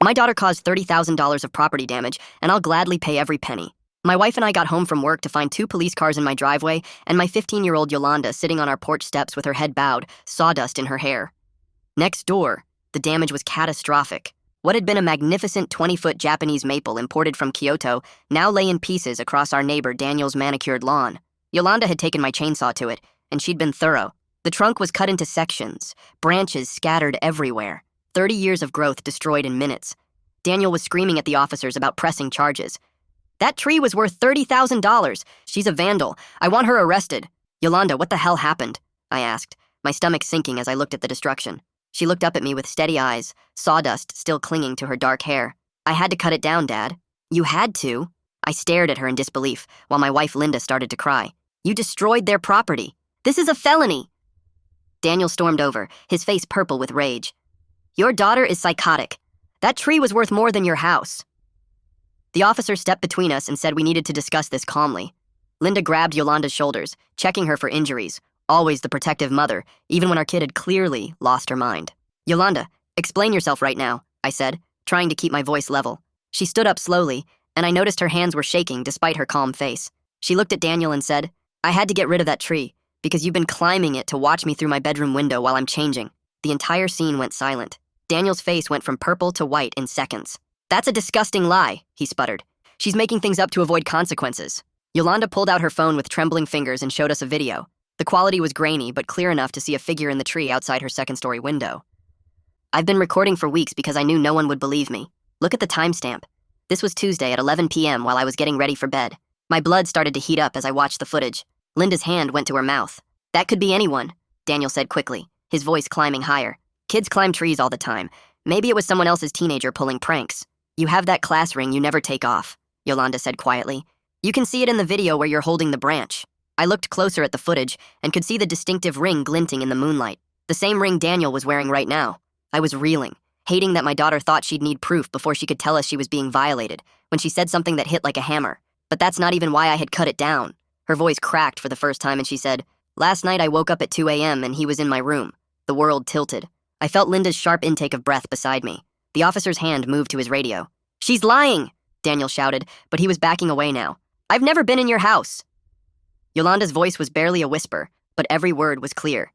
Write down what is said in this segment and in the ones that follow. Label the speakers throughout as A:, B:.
A: My daughter caused $30,000 of property damage, and I'll gladly pay every penny. My wife and I got home from work to find 2 police cars in my driveway and my 15-year-old Yolanda sitting on our porch steps with her head bowed, sawdust in her hair. Next door, the damage was catastrophic. What had been a magnificent 20-foot Japanese maple imported from Kyoto now lay in pieces across our neighbor Daniel's manicured lawn. Yolanda had taken my chainsaw to it, and she'd been thorough. The trunk was cut into sections, branches scattered everywhere. 30 years of growth destroyed in minutes. Daniel was screaming at the officers about pressing charges. That tree was worth $30,000. She's a vandal. I want her arrested. Yolanda, what the hell happened? I asked, my stomach sinking as I looked at the destruction. She looked up at me with steady eyes, sawdust still clinging to her dark hair. I had to cut it down, Dad. You had to? I stared at her in disbelief, while my wife Linda started to cry. You destroyed their property. This is a felony. Daniel stormed over, his face purple with rage. Your daughter is psychotic. That tree was worth more than your house. The officer stepped between us and said we needed to discuss this calmly. Linda grabbed Yolanda's shoulders, checking her for injuries, always the protective mother, even when our kid had clearly lost her mind. Yolanda, explain yourself right now, I said, trying to keep my voice level. She stood up slowly, and I noticed her hands were shaking despite her calm face. She looked at Daniel and said, I had to get rid of that tree, because you've been climbing it to watch me through my bedroom window while I'm changing. The entire scene went silent. Daniel's face went from purple to white in seconds. That's a disgusting lie, he sputtered. She's making things up to avoid consequences. Yolanda pulled out her phone with trembling fingers and showed us a video. The quality was grainy, but clear enough to see a figure in the tree outside her second-story window. I've been recording for weeks because I knew no one would believe me. Look at the timestamp. This was Tuesday at 11 p.m. while I was getting ready for bed. My blood started to heat up as I watched the footage. Linda's hand went to her mouth. That could be anyone, Daniel said quickly, his voice climbing higher. Kids climb trees all the time. Maybe it was someone else's teenager pulling pranks. You have that class ring you never take off, Yolanda said quietly. You can see it in the video where you're holding the branch. I looked closer at the footage and could see the distinctive ring glinting in the moonlight. The same ring Daniel was wearing right now. I was reeling, hating that my daughter thought she'd need proof before she could tell us she was being violated, when she said something that hit like a hammer. But that's not even why I had cut it down. Her voice cracked for the first time and she said, Last night I woke up at 2 a.m. and he was in my room. The world tilted. I felt Linda's sharp intake of breath beside me. The officer's hand moved to his radio. She's lying, Daniel shouted, but he was backing away now. I've never been in your house. Yolanda's voice was barely a whisper, but every word was clear.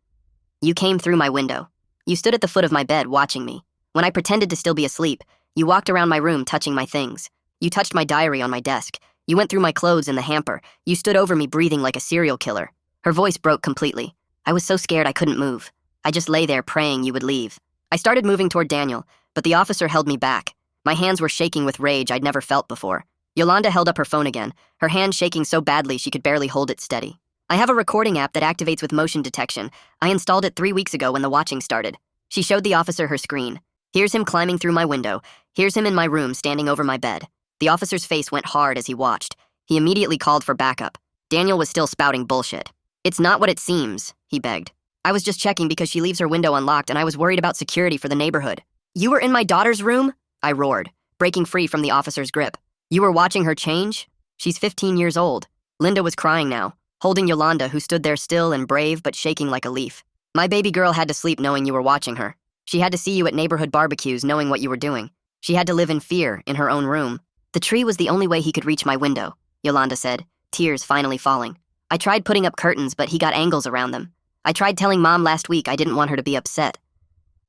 A: You came through my window. You stood at the foot of my bed watching me. When I pretended to still be asleep, you walked around my room touching my things. You touched my diary on my desk. You went through my clothes in the hamper. You stood over me breathing like a serial killer. Her voice broke completely. I was so scared I couldn't move. I just lay there praying you would leave. I started moving toward Daniel, but the officer held me back. My hands were shaking with rage I'd never felt before. Yolanda held up her phone again, her hand shaking so badly she could barely hold it steady. I have a recording app that activates with motion detection. I installed it 3 weeks ago when the watching started. She showed the officer her screen. Here's him climbing through my window. Here's him in my room standing over my bed. The officer's face went hard as he watched. He immediately called for backup. Daniel was still spouting bullshit. It's not what it seems, he begged. I was just checking because she leaves her window unlocked and I was worried about security for the neighborhood. You were in my daughter's room? I roared, breaking free from the officer's grip. You were watching her change? She's 15 years old. Linda was crying now, holding Yolanda, who stood there still and brave but shaking like a leaf. My baby girl had to sleep knowing you were watching her. She had to see you at neighborhood barbecues knowing what you were doing. She had to live in fear in her own room. The tree was the only way he could reach my window, Yolanda said, tears finally falling. I tried putting up curtains, but he got angles around them. I tried telling Mom last week I didn't want her to be upset.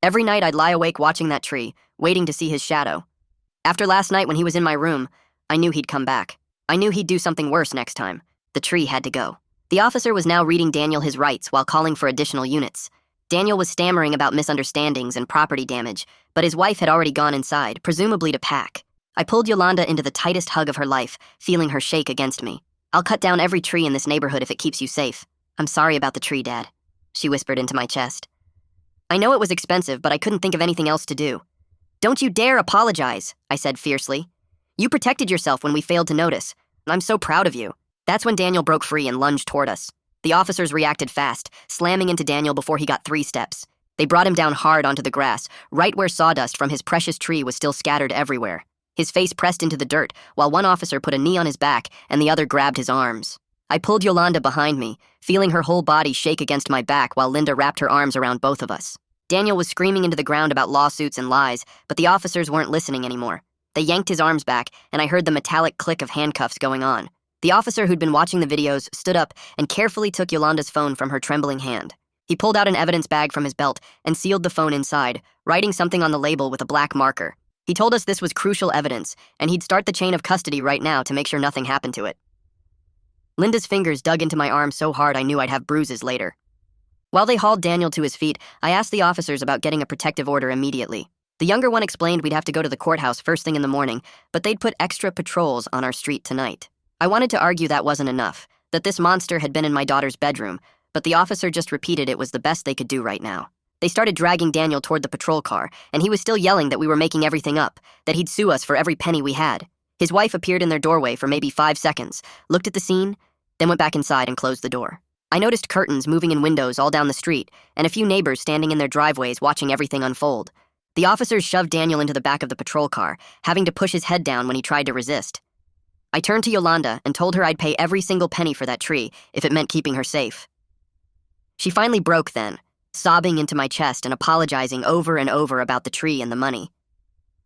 A: Every night I'd lie awake watching that tree, waiting to see his shadow. After last night when he was in my room, I knew he'd come back. I knew he'd do something worse next time. The tree had to go. The officer was now reading Daniel his rights while calling for additional units. Daniel was stammering about misunderstandings and property damage, but his wife had already gone inside, presumably to pack. I pulled Yolanda into the tightest hug of her life, feeling her shake against me. I'll cut down every tree in this neighborhood if it keeps you safe. I'm sorry about the tree, Dad, she whispered into my chest. I know it was expensive, but I couldn't think of anything else to do. Don't you dare apologize, I said fiercely. You protected yourself when we failed to notice, and I'm so proud of you. That's when Daniel broke free and lunged toward us. The officers reacted fast, slamming into Daniel before he got 3 steps. They brought him down hard onto the grass, right where sawdust from his precious tree was still scattered everywhere. His face pressed into the dirt, while one officer put a knee on his back and the other grabbed his arms. I pulled Yolanda behind me, feeling her whole body shake against my back while Linda wrapped her arms around both of us. Daniel was screaming into the ground about lawsuits and lies, but the officers weren't listening anymore. They yanked his arms back, and I heard the metallic click of handcuffs going on. The officer who'd been watching the videos stood up and carefully took Yolanda's phone from her trembling hand. He pulled out an evidence bag from his belt and sealed the phone inside, writing something on the label with a black marker. He told us this was crucial evidence, and he'd start the chain of custody right now to make sure nothing happened to it. Linda's fingers dug into my arm so hard I knew I'd have bruises later. While they hauled Daniel to his feet, I asked the officers about getting a protective order immediately. The younger one explained we'd have to go to the courthouse first thing in the morning, but they'd put extra patrols on our street tonight. I wanted to argue that wasn't enough, that this monster had been in my daughter's bedroom, but the officer just repeated it was the best they could do right now. They started dragging Daniel toward the patrol car, and he was still yelling that we were making everything up, that he'd sue us for every penny we had. His wife appeared in their doorway for maybe 5 seconds, looked at the scene, then went back inside and closed the door. I noticed curtains moving in windows all down the street, and a few neighbors standing in their driveways watching everything unfold. The officers shoved Daniel into the back of the patrol car, having to push his head down when he tried to resist. I turned to Yolanda and told her I'd pay every single penny for that tree if it meant keeping her safe. She finally broke then, sobbing into my chest and apologizing over and over about the tree and the money.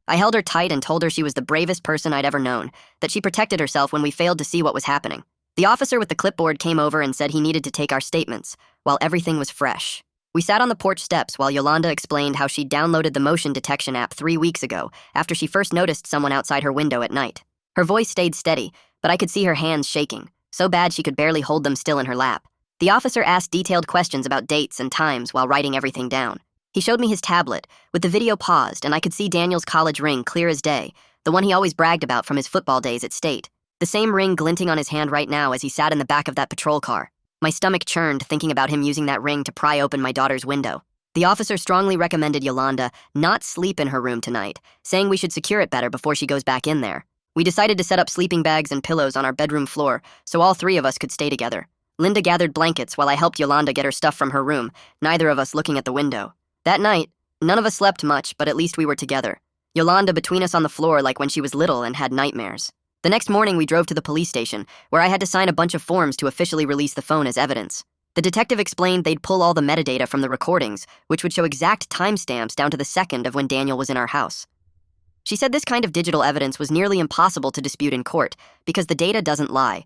A: I held her tight and told her she was the bravest person I'd ever known, that she protected herself when we failed to see what was happening. The officer with the clipboard came over and said he needed to take our statements, while everything was fresh. We sat on the porch steps while Yolanda explained how she'd downloaded the motion detection app 3 weeks ago after she first noticed someone outside her window at night. Her voice stayed steady, but I could see her hands shaking, so bad she could barely hold them still in her lap. The officer asked detailed questions about dates and times while writing everything down. He showed me his tablet, with the video paused, and I could see Daniel's college ring clear as day, the one he always bragged about from his football days at State. The same ring glinting on his hand right now as he sat in the back of that patrol car. My stomach churned thinking about him using that ring to pry open my daughter's window. The officer strongly recommended Yolanda not sleep in her room tonight, saying we should secure it better before she goes back in there. We decided to set up sleeping bags and pillows on our bedroom floor so all 3 of us could stay together. Linda gathered blankets while I helped Yolanda get her stuff from her room, neither of us looking at the window. That night, none of us slept much, but at least we were together. Yolanda between us on the floor like when she was little and had nightmares. The next morning, we drove to the police station, where I had to sign a bunch of forms to officially release the phone as evidence. The detective explained they'd pull all the metadata from the recordings, which would show exact timestamps down to the second of when Daniel was in our house. She said this kind of digital evidence was nearly impossible to dispute in court because the data doesn't lie.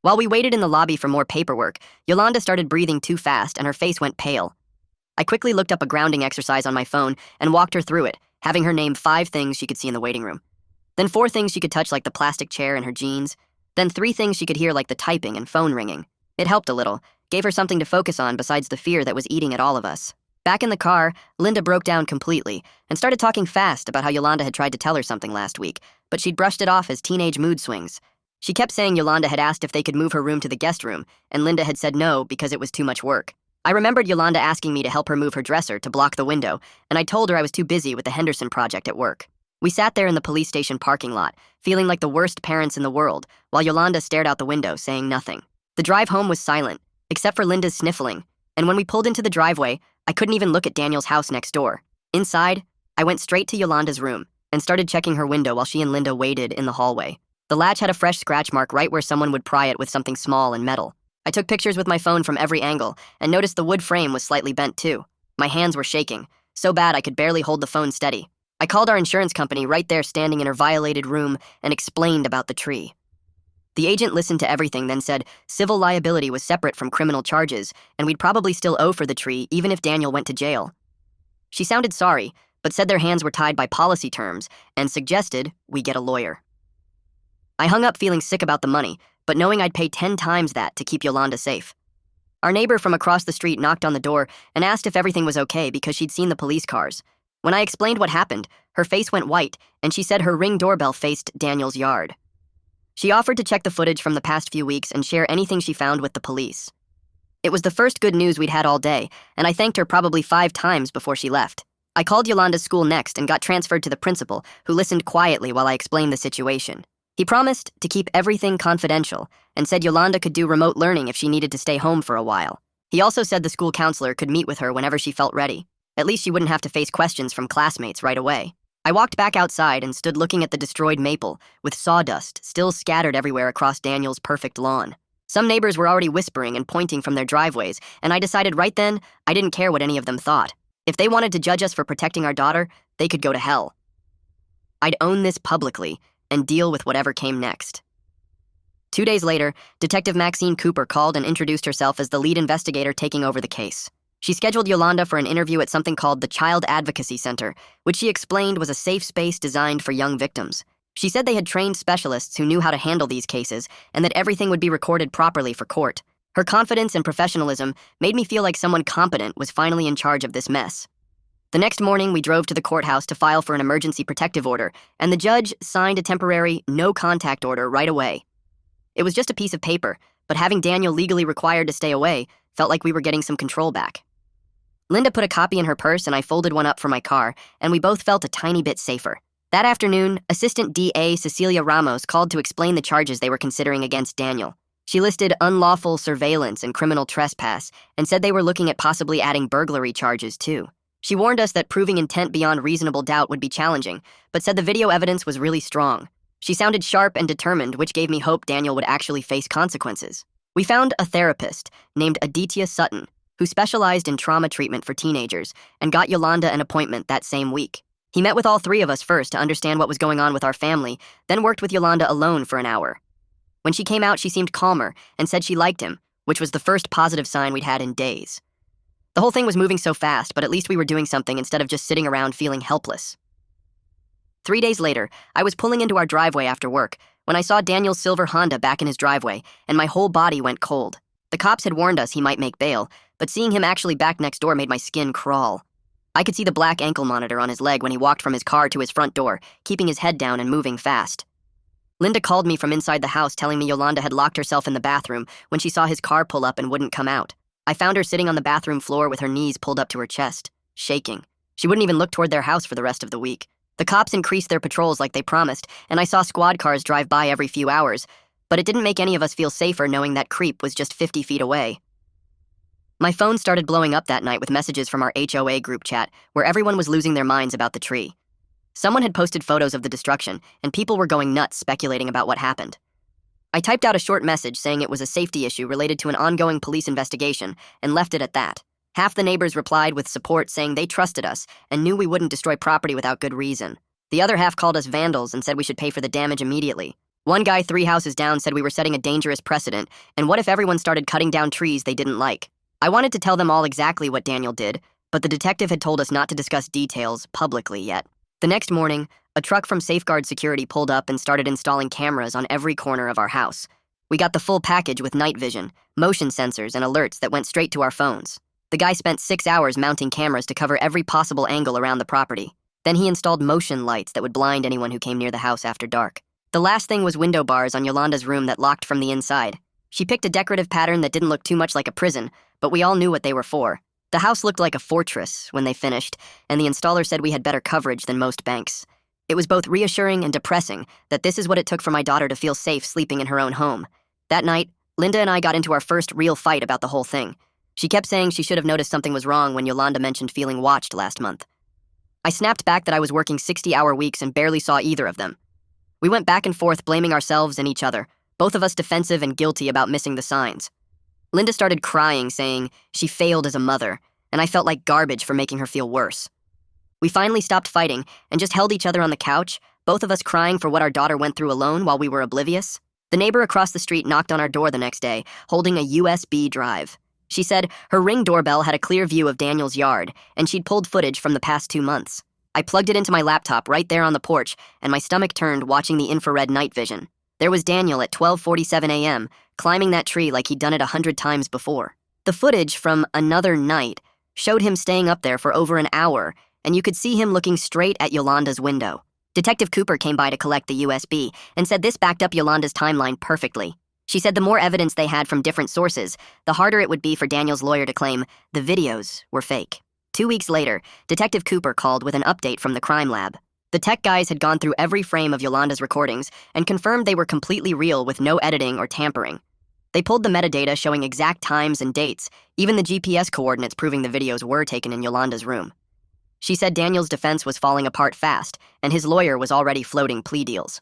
A: While we waited in the lobby for more paperwork, Yolanda started breathing too fast and her face went pale. I quickly looked up a grounding exercise on my phone and walked her through it, having her name 5 things she could see in the waiting room. Then 4 things she could touch like the plastic chair and her jeans. Then 3 things she could hear like the typing and phone ringing. It helped a little, gave her something to focus on besides the fear that was eating at all of us. Back in the car, Linda broke down completely and started talking fast about how Yolanda had tried to tell her something last week, but she'd brushed it off as teenage mood swings. She kept saying Yolanda had asked if they could move her room to the guest room, and Linda had said no because it was too much work. I remembered Yolanda asking me to help her move her dresser to block the window, and I told her I was too busy with the Henderson project at work. We sat there in the police station parking lot, feeling like the worst parents in the world, while Yolanda stared out the window, saying nothing. The drive home was silent, except for Linda's sniffling, and when we pulled into the driveway, I couldn't even look at Daniel's house next door. Inside, I went straight to Yolanda's room and started checking her window while she and Linda waited in the hallway. The latch had a fresh scratch mark right where someone would pry it with something small and metal. I took pictures with my phone from every angle and noticed the wood frame was slightly bent too. My hands were shaking, so bad I could barely hold the phone steady. I called our insurance company right there standing in her violated room and explained about the tree. The agent listened to everything, then said civil liability was separate from criminal charges, and we'd probably still owe for the tree even if Daniel went to jail. She sounded sorry, but said their hands were tied by policy terms and suggested we get a lawyer. I hung up feeling sick about the money, but knowing I'd pay 10 times that to keep Yolanda safe. Our neighbor from across the street knocked on the door and asked if everything was okay because she'd seen the police cars. When I explained what happened, her face went white, and she said her Ring doorbell faced Daniel's yard. She offered to check the footage from the past few weeks and share anything she found with the police. It was the first good news we'd had all day, and I thanked her probably 5 times before she left. I called Yolanda's school next and got transferred to the principal, who listened quietly while I explained the situation. He promised to keep everything confidential and said Yolanda could do remote learning if she needed to stay home for a while. He also said the school counselor could meet with her whenever she felt ready. At least she wouldn't have to face questions from classmates right away. I walked back outside and stood looking at the destroyed maple, with sawdust still scattered everywhere across Daniel's perfect lawn. Some neighbors were already whispering and pointing from their driveways, and I decided right then I didn't care what any of them thought. If they wanted to judge us for protecting our daughter, they could go to hell. I'd own this publicly and deal with whatever came next. 2 days later, Detective Maxine Cooper called and introduced herself as the lead investigator taking over the case. She scheduled Yolanda for an interview at something called the Child Advocacy Center, which she explained was a safe space designed for young victims. She said they had trained specialists who knew how to handle these cases and that everything would be recorded properly for court. Her confidence and professionalism made me feel like someone competent was finally in charge of this mess. The next morning, we drove to the courthouse to file for an emergency protective order, and the judge signed a temporary no-contact order right away. It was just a piece of paper, but having Daniel legally required to stay away felt like we were getting some control back. Linda put a copy in her purse and I folded one up for my car, and we both felt a tiny bit safer. That afternoon, Assistant DA Cecilia Ramos called to explain the charges they were considering against Daniel. She listed unlawful surveillance and criminal trespass and said they were looking at possibly adding burglary charges too. She warned us that proving intent beyond reasonable doubt would be challenging, but said the video evidence was really strong. She sounded sharp and determined, which gave me hope Daniel would actually face consequences. We found a therapist named Aditya Sutton, who specialized in trauma treatment for teenagers, and got Yolanda an appointment that same week. He met with all three of us first to understand what was going on with our family, then worked with Yolanda alone for an hour. When she came out, she seemed calmer and said she liked him, which was the first positive sign we'd had in days. The whole thing was moving so fast, but at least we were doing something instead of just sitting around feeling helpless. 3 days later, I was pulling into our driveway after work when I saw Daniel's silver Honda back in his driveway, and my whole body went cold. The cops had warned us he might make bail, but seeing him actually back next door made my skin crawl. I could see the black ankle monitor on his leg when he walked from his car to his front door, keeping his head down and moving fast. Linda called me from inside the house telling me Yolanda had locked herself in the bathroom when she saw his car pull up and wouldn't come out. I found her sitting on the bathroom floor with her knees pulled up to her chest, shaking. She wouldn't even look toward their house for the rest of the week. The cops increased their patrols like they promised, and I saw squad cars drive by every few hours, but it didn't make any of us feel safer knowing that creep was just 50 feet away. My phone started blowing up that night with messages from our HOA group chat, where everyone was losing their minds about the tree. Someone had posted photos of the destruction, and people were going nuts speculating about what happened. I typed out a short message saying it was a safety issue related to an ongoing police investigation, and left it at that. Half the neighbors replied with support saying they trusted us and knew we wouldn't destroy property without good reason. The other half called us vandals and said we should pay for the damage immediately. One guy 3 houses down said we were setting a dangerous precedent, and what if everyone started cutting down trees they didn't like? I wanted to tell them all exactly what Daniel did, but the detective had told us not to discuss details publicly yet. The next morning, a truck from Safeguard Security pulled up and started installing cameras on every corner of our house. We got the full package with night vision, motion sensors, and alerts that went straight to our phones. The guy spent 6 hours mounting cameras to cover every possible angle around the property. Then he installed motion lights that would blind anyone who came near the house after dark. The last thing was window bars on Yolanda's room that locked from the inside. She picked a decorative pattern that didn't look too much like a prison, but we all knew what they were for. The house looked like a fortress when they finished, and the installer said we had better coverage than most banks. It was both reassuring and depressing that this is what it took for my daughter to feel safe sleeping in her own home. That night, Linda and I got into our first real fight about the whole thing. She kept saying she should have noticed something was wrong when Yolanda mentioned feeling watched last month. I snapped back that I was working 60-hour weeks and barely saw either of them. We went back and forth blaming ourselves and each other, both of us defensive and guilty about missing the signs. Linda started crying, saying she failed as a mother, and I felt like garbage for making her feel worse. We finally stopped fighting and just held each other on the couch, both of us crying for what our daughter went through alone while we were oblivious. The neighbor across the street knocked on our door the next day, holding a USB drive. She said her Ring doorbell had a clear view of Daniel's yard, and she'd pulled footage from the past 2 months. I plugged it into my laptop right there on the porch, and my stomach turned watching the infrared night vision. There was Daniel at 12:47 a.m., climbing that tree like he'd done it 100 times before. The footage from another night showed him staying up there for over an hour, and you could see him looking straight at Yolanda's window. Detective Cooper came by to collect the USB and said this backed up Yolanda's timeline perfectly. She said the more evidence they had from different sources, the harder it would be for Daniel's lawyer to claim the videos were fake. 2 weeks later, Detective Cooper called with an update from the crime lab. The tech guys had gone through every frame of Yolanda's recordings and confirmed they were completely real with no editing or tampering. They pulled the metadata showing exact times and dates, even the GPS coordinates proving the videos were taken in Yolanda's room. She said Daniel's defense was falling apart fast, and his lawyer was already floating plea deals.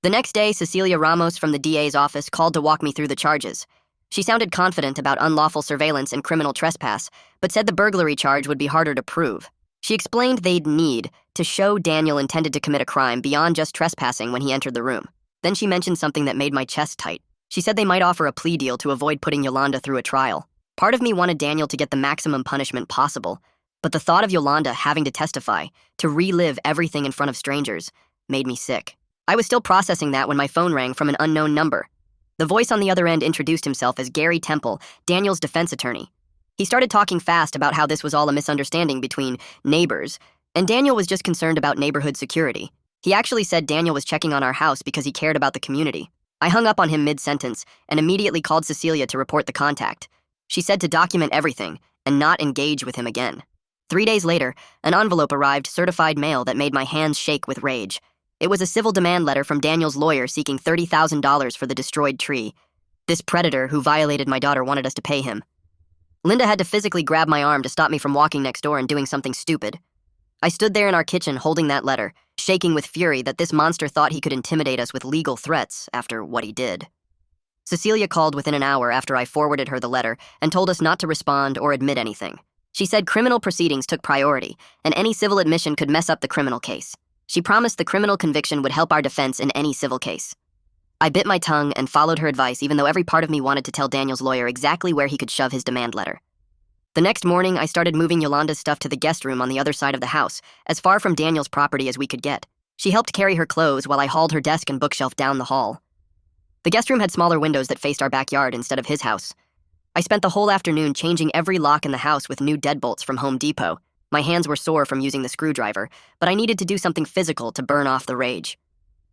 A: The next day, Cecilia Ramos from the DA's office called to walk me through the charges. She sounded confident about unlawful surveillance and criminal trespass, but said the burglary charge would be harder to prove. She explained they'd need to show Daniel intended to commit a crime beyond just trespassing when he entered the room. Then she mentioned something that made my chest tight. She said they might offer a plea deal to avoid putting Yolanda through a trial. Part of me wanted Daniel to get the maximum punishment possible, but the thought of Yolanda having to testify, to relive everything in front of strangers, made me sick. I was still processing that when my phone rang from an unknown number. The voice on the other end introduced himself as Gary Temple, Daniel's defense attorney. He started talking fast about how this was all a misunderstanding between neighbors, and Daniel was just concerned about neighborhood security. He actually said Daniel was checking on our house because he cared about the community. I hung up on him mid-sentence and immediately called Cecilia to report the contact. She said to document everything and not engage with him again. 3 days later, an envelope arrived, certified mail, that made my hands shake with rage. It was a civil demand letter from Daniel's lawyer seeking $30,000 for the destroyed tree. This predator who violated my daughter wanted us to pay him. Linda had to physically grab my arm to stop me from walking next door and doing something stupid. I stood there in our kitchen holding that letter, shaking with fury that this monster thought he could intimidate us with legal threats after what he did. Cecilia called within an hour after I forwarded her the letter and told us not to respond or admit anything. She said criminal proceedings took priority, and any civil admission could mess up the criminal case. She promised the criminal conviction would help our defense in any civil case. I bit my tongue and followed her advice, even though every part of me wanted to tell Daniel's lawyer exactly where he could shove his demand letter. The next morning, I started moving Yolanda's stuff to the guest room on the other side of the house, as far from Daniel's property as we could get. She helped carry her clothes while I hauled her desk and bookshelf down the hall. The guest room had smaller windows that faced our backyard instead of his house. I spent the whole afternoon changing every lock in the house with new deadbolts from Home Depot. My hands were sore from using the screwdriver, but I needed to do something physical to burn off the rage.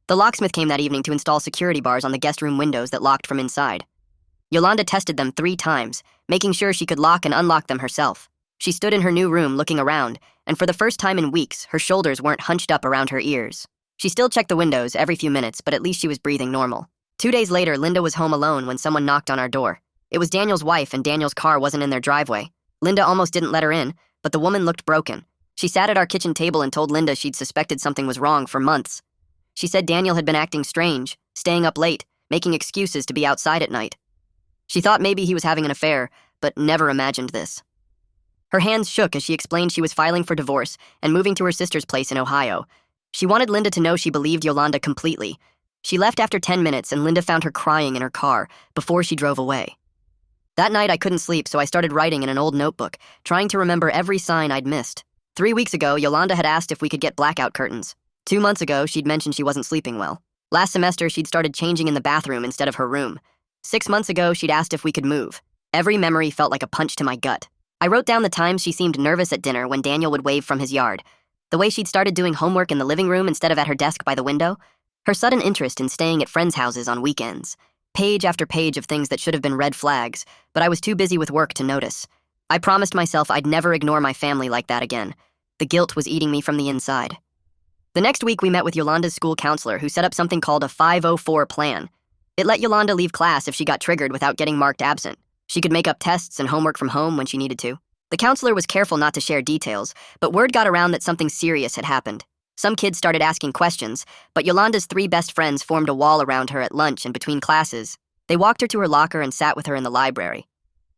A: The locksmith came that evening to install security bars on the guest room windows that locked from inside. Yolanda tested them 3 times, making sure she could lock and unlock them herself. She stood in her new room looking around, and for the first time in weeks, her shoulders weren't hunched up around her ears. She still checked the windows every few minutes, but at least she was breathing normal. 2 days later, Linda was home alone when someone knocked on our door. It was Daniel's wife, and Daniel's car wasn't in their driveway. Linda almost didn't let her in, but the woman looked broken. She sat at our kitchen table and told Linda she'd suspected something was wrong for months. She said Daniel had been acting strange, staying up late, making excuses to be outside at night. She thought maybe he was having an affair, but never imagined this. Her hands shook as she explained she was filing for divorce and moving to her sister's place in Ohio. She wanted Linda to know she believed Yolanda completely. She left after 10 minutes, and Linda found her crying in her car before she drove away. That night I couldn't sleep, so I started writing in an old notebook, trying to remember every sign I'd missed. 3 weeks ago, Yolanda had asked if we could get blackout curtains. 2 months ago, she'd mentioned she wasn't sleeping well. Last semester, she'd started changing in the bathroom instead of her room. 6 months ago, she'd asked if we could move. Every memory felt like a punch to my gut. I wrote down the times she seemed nervous at dinner when Daniel would wave from his yard, the way she'd started doing homework in the living room instead of at her desk by the window, her sudden interest in staying at friends' houses on weekends. Page after page of things that should have been red flags, but I was too busy with work to notice. I promised myself I'd never ignore my family like that again. The guilt was eating me from the inside. The next week, we met with Yolanda's school counselor, who set up something called a 504 plan. It let Yolanda leave class if she got triggered without getting marked absent. She could make up tests and homework from home when she needed to. The counselor was careful not to share details, but word got around that something serious had happened. Some kids started asking questions, but Yolanda's 3 best friends formed a wall around her at lunch and between classes. They walked her to her locker and sat with her in the library.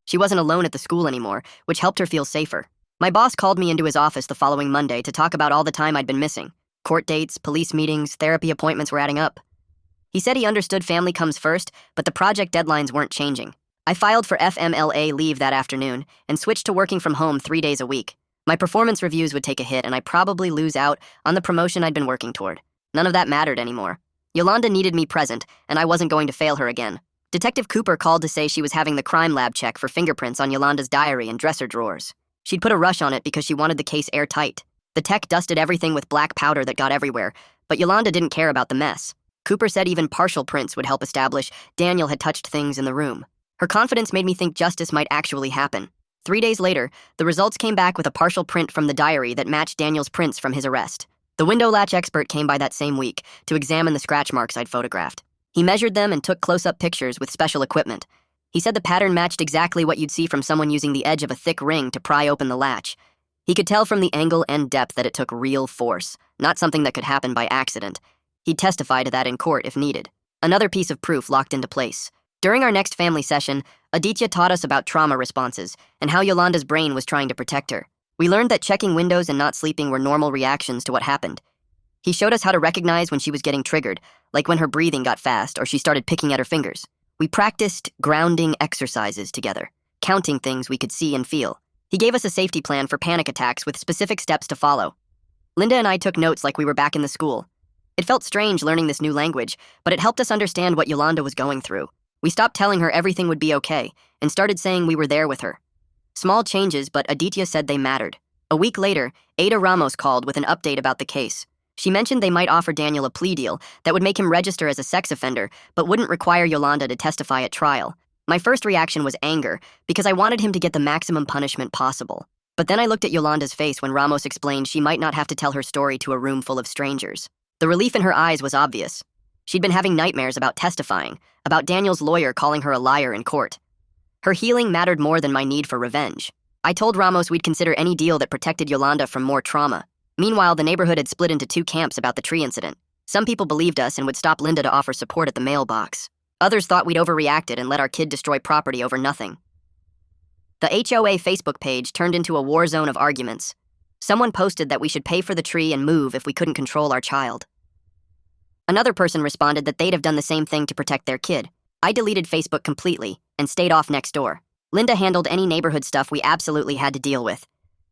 A: She wasn't alone at the school anymore, which helped her feel safer. My boss called me into his office the following Monday to talk about all the time I'd been missing. Court dates, police meetings, therapy appointments were adding up. He said he understood family comes first, but the project deadlines weren't changing. I filed for FMLA leave that afternoon and switched to working from home 3 days a week. My performance reviews would take a hit, and I'd probably lose out on the promotion I'd been working toward. None of that mattered anymore. Yolanda needed me present, and I wasn't going to fail her again. Detective Cooper called to say she was having the crime lab check for fingerprints on Yolanda's diary and dresser drawers. She'd put a rush on it because she wanted the case airtight. The tech dusted everything with black powder that got everywhere, but Yolanda didn't care about the mess. Cooper said even partial prints would help establish Daniel had touched things in the room. Her confidence made me think justice might actually happen. 3 days later, the results came back with a partial print from the diary that matched Daniel's prints from his arrest. The window latch expert came by that same week to examine the scratch marks I'd photographed. He measured them and took close-up pictures with special equipment. He said the pattern matched exactly what you'd see from someone using the edge of a thick ring to pry open the latch. He could tell from the angle and depth that it took real force, not something that could happen by accident. He'd testify to that in court if needed. Another piece of proof locked into place. During our next family session, Aditya taught us about trauma responses and how Yolanda's brain was trying to protect her. We learned that checking windows and not sleeping were normal reactions to what happened. He showed us how to recognize when she was getting triggered, like when her breathing got fast or she started picking at her fingers. We practiced grounding exercises together, counting things we could see and feel. He gave us a safety plan for panic attacks with specific steps to follow. Linda and I took notes like we were back in the school. It felt strange learning this new language, but it helped us understand what Yolanda was going through. We stopped telling her everything would be okay and started saying we were there with her. Small changes, but Aditya said they mattered. A week later, Ada Ramos called with an update about the case. She mentioned they might offer Daniel a plea deal that would make him register as a sex offender, but wouldn't require Yolanda to testify at trial. My first reaction was anger, because I wanted him to get the maximum punishment possible. But then I looked at Yolanda's face when Ramos explained she might not have to tell her story to a room full of strangers. The relief in her eyes was obvious. She'd been having nightmares about testifying, about Daniel's lawyer calling her a liar in court. Her healing mattered more than my need for revenge. I told Ramos we'd consider any deal that protected Yolanda from more trauma. Meanwhile, the neighborhood had split into two camps about the tree incident. Some people believed us and would stop Linda to offer support at the mailbox. Others thought we'd overreacted and let our kid destroy property over nothing. The HOA Facebook page turned into a war zone of arguments. Someone posted that we should pay for the tree and move if we couldn't control our child. Another person responded that they'd have done the same thing to protect their kid. I deleted Facebook completely and stayed off next door. Linda handled any neighborhood stuff we absolutely had to deal with.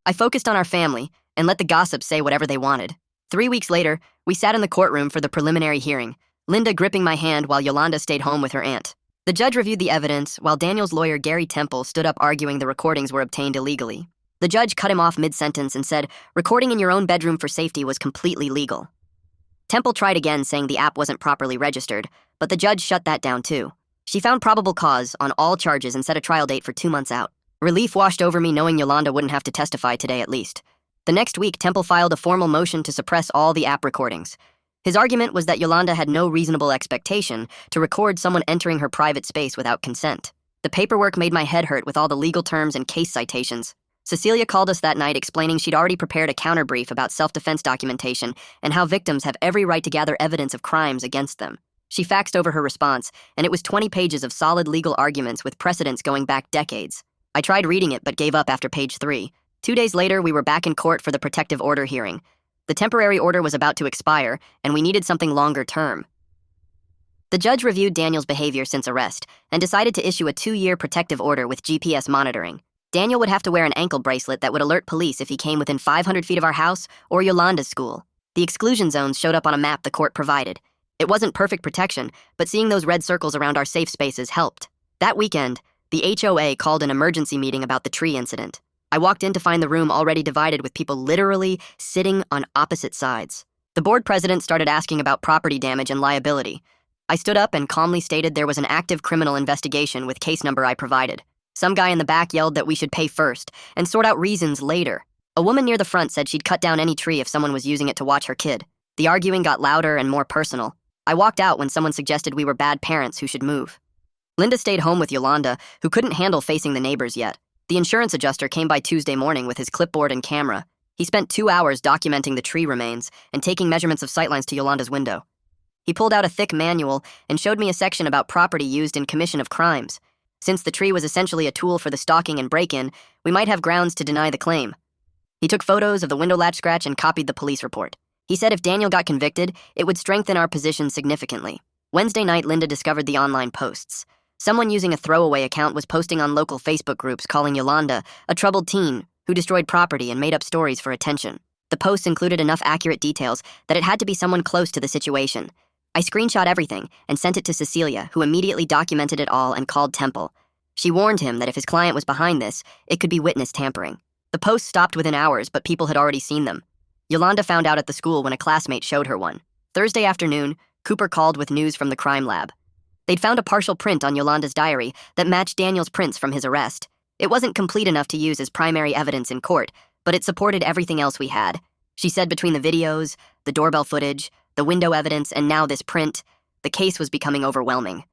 A: I focused on our family and let the gossips say whatever they wanted. 3 weeks later, we sat in the courtroom for the preliminary hearing, Linda gripping my hand while Yolanda stayed home with her aunt. The judge reviewed the evidence, while Daniel's lawyer Gary Temple stood up arguing the recordings were obtained illegally. The judge cut him off mid-sentence and said, recording in your own bedroom for safety was completely legal. Temple tried again, saying the app wasn't properly registered, but the judge shut that down too. She found probable cause on all charges and set a trial date for 2 months out. Relief washed over me knowing Yolanda wouldn't have to testify today at least. The next week, Temple filed a formal motion to suppress all the app recordings. His argument was that Yolanda had no reasonable expectation to record someone entering her private space without consent. The paperwork made my head hurt with all the legal terms and case citations. Cecilia called us that night explaining she'd already prepared a counterbrief about self-defense documentation and how victims have every right to gather evidence of crimes against them. She faxed over her response, and it was 20 pages of solid legal arguments with precedents going back decades. I tried reading it but gave up after page 3. 2 days later, we were back in court for the protective order hearing. The temporary order was about to expire, and we needed something longer term. The judge reviewed Daniel's behavior since arrest and decided to issue a 2-year protective order with GPS monitoring. Daniel would have to wear an ankle bracelet that would alert police if he came within 500 feet of our house or Yolanda's school. The exclusion zones showed up on a map the court provided. It wasn't perfect protection, but seeing those red circles around our safe spaces helped. That weekend, the HOA called an emergency meeting about the tree incident. I walked in to find the room already divided with people literally sitting on opposite sides. The board president started asking about property damage and liability. I stood up and calmly stated there was an active criminal investigation with case number I provided. Some guy in the back yelled that we should pay first and sort out reasons later. A woman near the front said she'd cut down any tree if someone was using it to watch her kid. The arguing got louder and more personal. I walked out when someone suggested we were bad parents who should move. Linda stayed home with Yolanda, who couldn't handle facing the neighbors yet. The insurance adjuster came by Tuesday morning with his clipboard and camera. He spent 2 hours documenting the tree remains and taking measurements of sightlines to Yolanda's window. He pulled out a thick manual and showed me a section about property used in commission of crimes. Since the tree was essentially a tool for the stalking and break-in, we might have grounds to deny the claim. He took photos of the window latch scratch and copied the police report. He said if Daniel got convicted, it would strengthen our position significantly. Wednesday night, Linda discovered the online posts. Someone using a throwaway account was posting on local Facebook groups calling Yolanda a troubled teen who destroyed property and made up stories for attention. The posts included enough accurate details that it had to be someone close to the situation. I screenshot everything and sent it to Cecilia, who immediately documented it all and called Temple. She warned him that if his client was behind this, it could be witness tampering. The posts stopped within hours, but people had already seen them. Yolanda found out at the school when a classmate showed her one. Thursday afternoon, Cooper called with news from the crime lab. They'd found a partial print on Yolanda's diary that matched Daniel's prints from his arrest. It wasn't complete enough to use as primary evidence in court, but it supported everything else we had. She said between the videos, the doorbell footage, the window evidence, and now this print, the case was becoming overwhelming.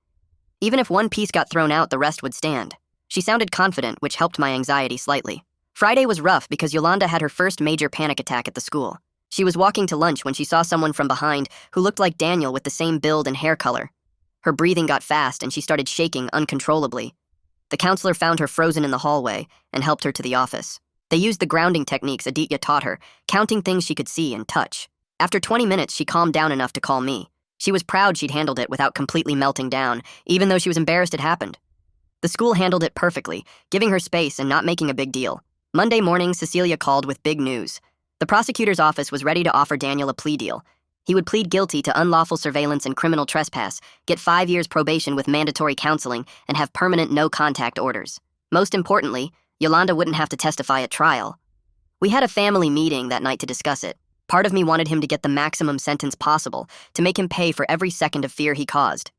A: Even if one piece got thrown out, the rest would stand. She sounded confident, which helped my anxiety slightly. Friday was rough because Yolanda had her first major panic attack at the school. She was walking to lunch when she saw someone from behind who looked like Daniel with the same build and hair color. Her breathing got fast and she started shaking uncontrollably. The counselor found her frozen in the hallway and helped her to the office. They used the grounding techniques Aditya taught her, counting things she could see and touch. After 20 minutes, she calmed down enough to call me. She was proud she'd handled it without completely melting down, even though she was embarrassed it happened. The school handled it perfectly, giving her space and not making a big deal. Monday morning, Cecilia called with big news. The prosecutor's office was ready to offer Daniel a plea deal. He would plead guilty to unlawful surveillance and criminal trespass, get 5 years probation with mandatory counseling, and have permanent no-contact orders. Most importantly, Yolanda wouldn't have to testify at trial. We had a family meeting that night to discuss it. Part of me wanted him to get the maximum sentence possible, to make him pay for every second of fear he caused.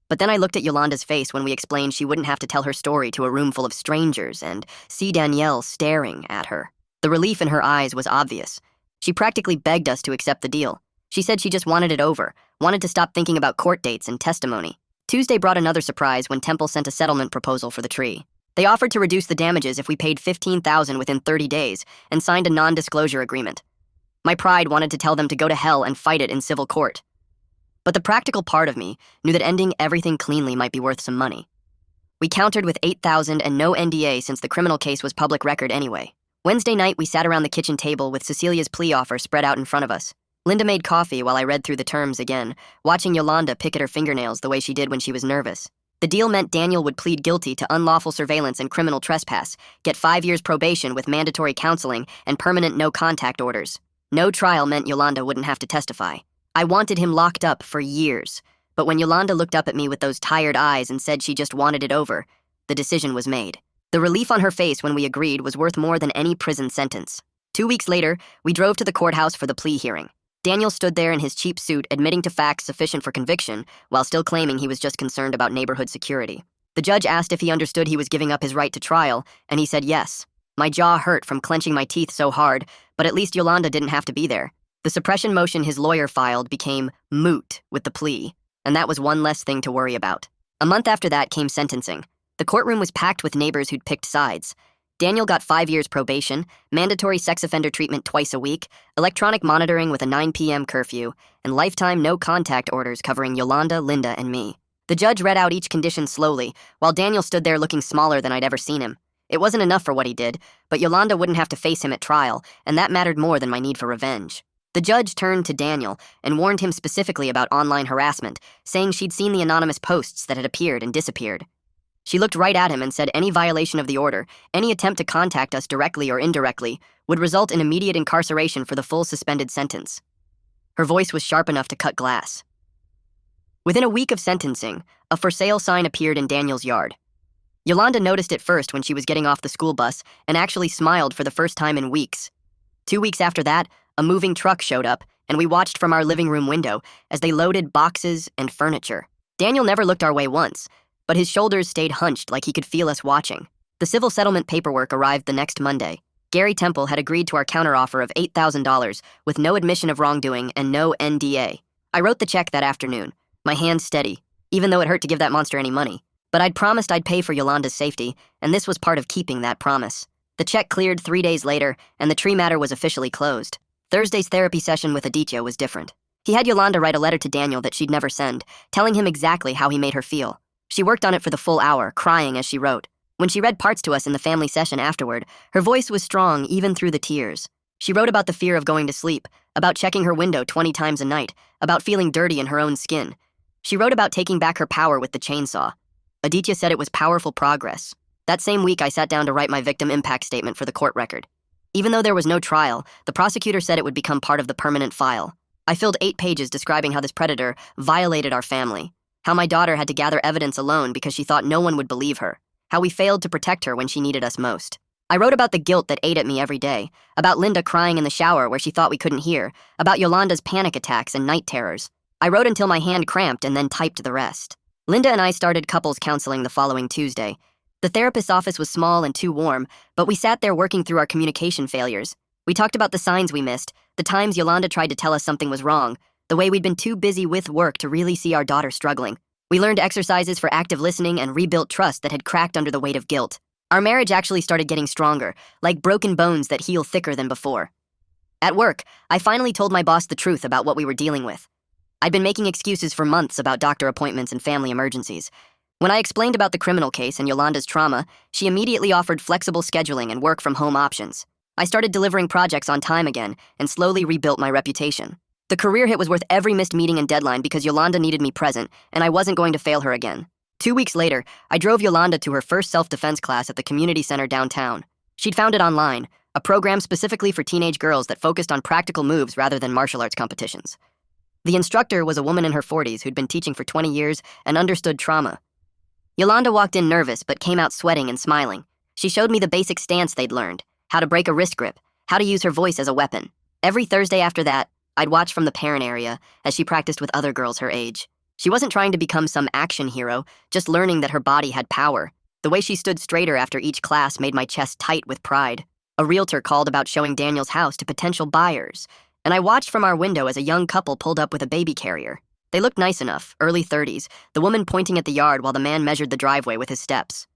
A: But then I looked at Yolanda's face when we explained she wouldn't have to tell her story to a room full of strangers and see Danielle staring at her. The relief in her eyes was obvious. She practically begged us to accept the deal. She said she just wanted it over, wanted to stop thinking about court dates and testimony. Tuesday brought another surprise when Temple sent a settlement proposal for the tree. They offered to reduce the damages if we paid $15,000 within 30 days and signed a non-disclosure agreement. My pride wanted to tell them to go to hell and fight it in civil court. But the practical part of me knew that ending everything cleanly might be worth some money. We countered with $8,000 and no NDA since the criminal case was public record anyway. Wednesday night, we sat around the kitchen table with Cecilia's plea offer spread out in front of us. Linda made coffee while I read through the terms again, watching Yolanda pick at her fingernails the way she did when she was nervous. The deal meant Daniel would plead guilty to unlawful surveillance and criminal trespass, get 5 years probation with mandatory counseling and permanent no-contact orders. No trial meant Yolanda wouldn't have to testify. I wanted him locked up for years, but when Yolanda looked up at me with those tired eyes and said she just wanted it over, the decision was made. The relief on her face when we agreed was worth more than any prison sentence. 2 weeks later, we drove to the courthouse for the plea hearing. Daniel stood there in his cheap suit, admitting to facts sufficient for conviction, while still claiming he was just concerned about neighborhood security. The judge asked if he understood he was giving up his right to trial, and he said yes. My jaw hurt from clenching my teeth so hard, but at least Yolanda didn't have to be there. The suppression motion his lawyer filed became moot with the plea, and that was one less thing to worry about. A month after that came sentencing. The courtroom was packed with neighbors who'd picked sides. Daniel got 5 years probation, mandatory sex offender treatment twice a week, electronic monitoring with a 9 p.m. curfew, and lifetime no-contact orders covering Yolanda, Linda, and me. The judge read out each condition slowly, while Daniel stood there looking smaller than I'd ever seen him. It wasn't enough for what he did, but Yolanda wouldn't have to face him at trial, and that mattered more than my need for revenge. The judge turned to Daniel and warned him specifically about online harassment, saying she'd seen the anonymous posts that had appeared and disappeared. She looked right at him and said any violation of the order, any attempt to contact us directly or indirectly, would result in immediate incarceration for the full suspended sentence. Her voice was sharp enough to cut glass. Within a week of sentencing, a for sale sign appeared in Daniel's yard. Yolanda noticed it first when she was getting off the school bus and actually smiled for the first time in weeks. 2 weeks after that, a moving truck showed up, and we watched from our living room window as they loaded boxes and furniture. Daniel never looked our way once, but his shoulders stayed hunched like he could feel us watching. The civil settlement paperwork arrived the next Monday. Gary Temple had agreed to our counteroffer of $8,000 with no admission of wrongdoing and no NDA. I wrote the check that afternoon, my hands steady, even though it hurt to give that monster any money. But I'd promised I'd pay for Yolanda's safety, and this was part of keeping that promise. The check cleared 3 days later, and the tree matter was officially closed. Thursday's therapy session with Aditya was different. He had Yolanda write a letter to Daniel that she'd never send, telling him exactly how he made her feel. She worked on it for the full hour, crying as she wrote. When she read parts to us in the family session afterward, her voice was strong even through the tears. She wrote about the fear of going to sleep, about checking her window 20 times a night, about feeling dirty in her own skin. She wrote about taking back her power with the chainsaw. Aditya said it was powerful progress. That same week, I sat down to write my victim impact statement for the court record. Even though there was no trial, the prosecutor said it would become part of the permanent file. I filled 8 pages describing how this predator violated our family, how my daughter had to gather evidence alone because she thought no one would believe her, how we failed to protect her when she needed us most. I wrote about the guilt that ate at me every day, about Linda crying in the shower where she thought we couldn't hear, about Yolanda's panic attacks and night terrors. I wrote until my hand cramped and then typed the rest. Linda and I started couples counseling the following Tuesday. The therapist's office was small and too warm, but we sat there working through our communication failures. We talked about the signs we missed, the times Yolanda tried to tell us something was wrong, the way we'd been too busy with work to really see our daughter struggling. We learned exercises for active listening and rebuilt trust that had cracked under the weight of guilt. Our marriage actually started getting stronger, like broken bones that heal thicker than before. At work, I finally told my boss the truth about what we were dealing with. I'd been making excuses for months about doctor appointments and family emergencies. When I explained about the criminal case and Yolanda's trauma, she immediately offered flexible scheduling and work-from-home options. I started delivering projects on time again and slowly rebuilt my reputation. The career hit was worth every missed meeting and deadline because Yolanda needed me present, and I wasn't going to fail her again. 2 weeks later, I drove Yolanda to her first self-defense class at the community center downtown. She'd found it online, a program specifically for teenage girls that focused on practical moves rather than martial arts competitions. The instructor was a woman in her 40s who'd been teaching for 20 years and understood trauma. Yolanda walked in nervous but came out sweating and smiling. She showed me the basic stance they'd learned, how to break a wrist grip, how to use her voice as a weapon. Every Thursday after that, I'd watch from the parent area as she practiced with other girls her age. She wasn't trying to become some action hero, just learning that her body had power. The way she stood straighter after each class made my chest tight with pride. A realtor called about showing Daniel's house to potential buyers, and I watched from our window as a young couple pulled up with a baby carrier. They looked nice enough, early 30s, the woman pointing at the yard while the man measured the driveway with his steps.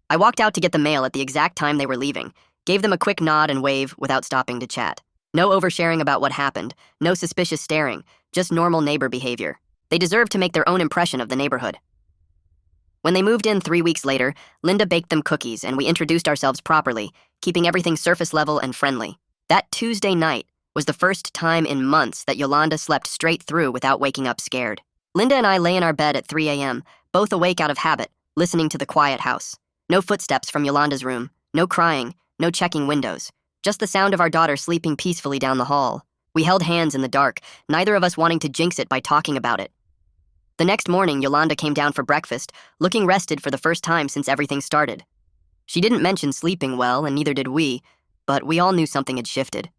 A: I walked out to get the mail at the exact time they were leaving, gave them a quick nod and wave without stopping to chat. No oversharing about what happened, no suspicious staring, just normal neighbor behavior. They deserved to make their own impression of the neighborhood. When they moved in 3 weeks later, Linda baked them cookies and we introduced ourselves properly, keeping everything surface level and friendly. That Tuesday night was the first time in months that Yolanda slept straight through without waking up scared. Linda and I lay in our bed at 3 a.m., both awake out of habit, listening to the quiet house. No footsteps from Yolanda's room, no crying, no checking windows, just the sound of our daughter sleeping peacefully down the hall. We held hands in the dark, neither of us wanting to jinx it by talking about it. The next morning, Yolanda came down for breakfast, looking rested for the first time since everything started. She didn't mention sleeping well, and neither did we, but we all knew something had shifted.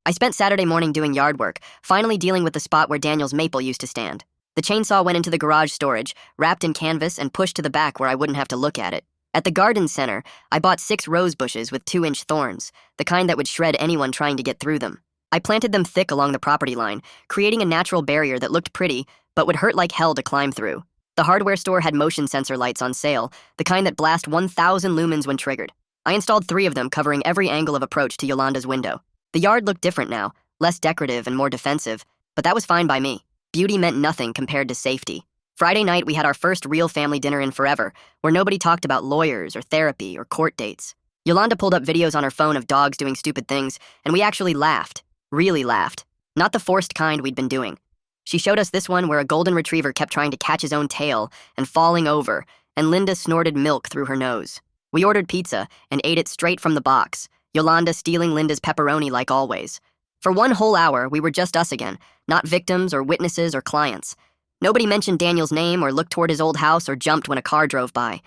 A: I spent Saturday morning doing yard work, finally dealing with the spot where Daniel's maple used to stand. The chainsaw went into the garage storage, wrapped in canvas and pushed to the back where I wouldn't have to look at it. At the garden center, I bought 6 rose bushes with 2-inch thorns, the kind that would shred anyone trying to get through them. I planted them thick along the property line, creating a natural barrier that looked pretty, but would hurt like hell to climb through. The hardware store had motion sensor lights on sale, the kind that blast 1,000 lumens when triggered. I installed 3 of them covering every angle of approach to Yolanda's window. The yard looked different now, less decorative and more defensive, but that was fine by me. Beauty meant nothing compared to safety. Friday night, we had our first real family dinner in forever, where nobody talked about lawyers or therapy or court dates. Yolanda pulled up videos on her phone of dogs doing stupid things, and we actually laughed. Really laughed. Not the forced kind we'd been doing. She showed us this one where a golden retriever kept trying to catch his own tail and falling over, and Linda snorted milk through her nose. We ordered pizza and ate it straight from the box, Yolanda stealing Linda's pepperoni like always. For 1 whole hour, we were just us again, not victims or witnesses or clients. Nobody mentioned Daniel's name or looked toward his old house or jumped when a car drove by.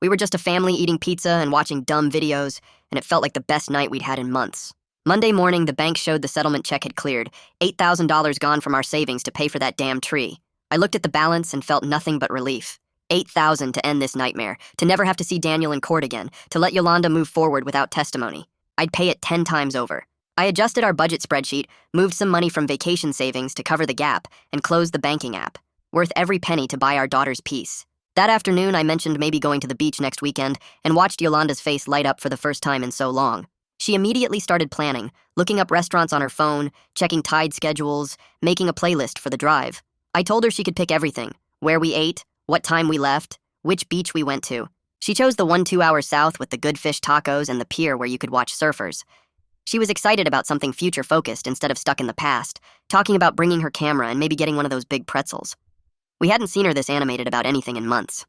A: We were just a family eating pizza and watching dumb videos, and it felt like the best night we'd had in months. Monday morning, the bank showed the settlement check had cleared, $8,000 gone from our savings to pay for that damn tree. I looked at the balance and felt nothing but relief. $8,000 to end this nightmare, to never have to see Daniel in court again, to let Yolanda move forward without testimony. I'd pay it 10 times over. I adjusted our budget spreadsheet, moved some money from vacation savings to cover the gap, and closed the banking app. Worth every penny to buy our daughter's peace. That afternoon, I mentioned maybe going to the beach next weekend and watched Yolanda's face light up for the first time in so long. She immediately started planning, looking up restaurants on her phone, checking tide schedules, making a playlist for the drive. I told her she could pick everything, where we ate, what time we left, which beach we went to. She chose the one 2 hours south with the good fish tacos and the pier where you could watch surfers. She was excited about something future-focused instead of stuck in the past, talking about bringing her camera and maybe getting one of those big pretzels. We hadn't seen her this animated about anything in months.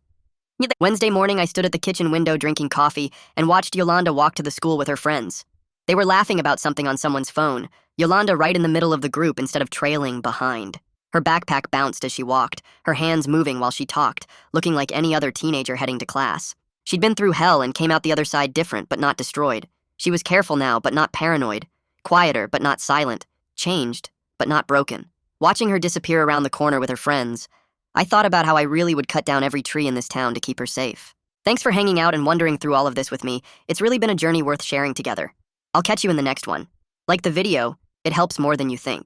A: Wednesday morning, I stood at the kitchen window drinking coffee and watched Yolanda walk to the school with her friends. They were laughing about something on someone's phone, Yolanda right in the middle of the group instead of trailing behind. Her backpack bounced as she walked, her hands moving while she talked, looking like any other teenager heading to class. She'd been through hell and came out the other side different but not destroyed. She was careful now but not paranoid, quieter but not silent, changed but not broken. Watching her disappear around the corner with her friends, I thought about how I really would cut down every tree in this town to keep her safe. Thanks for hanging out and wondering through all of this with me. It's really been a journey worth sharing together. I'll catch you in the next one. Like the video, it helps more than you think.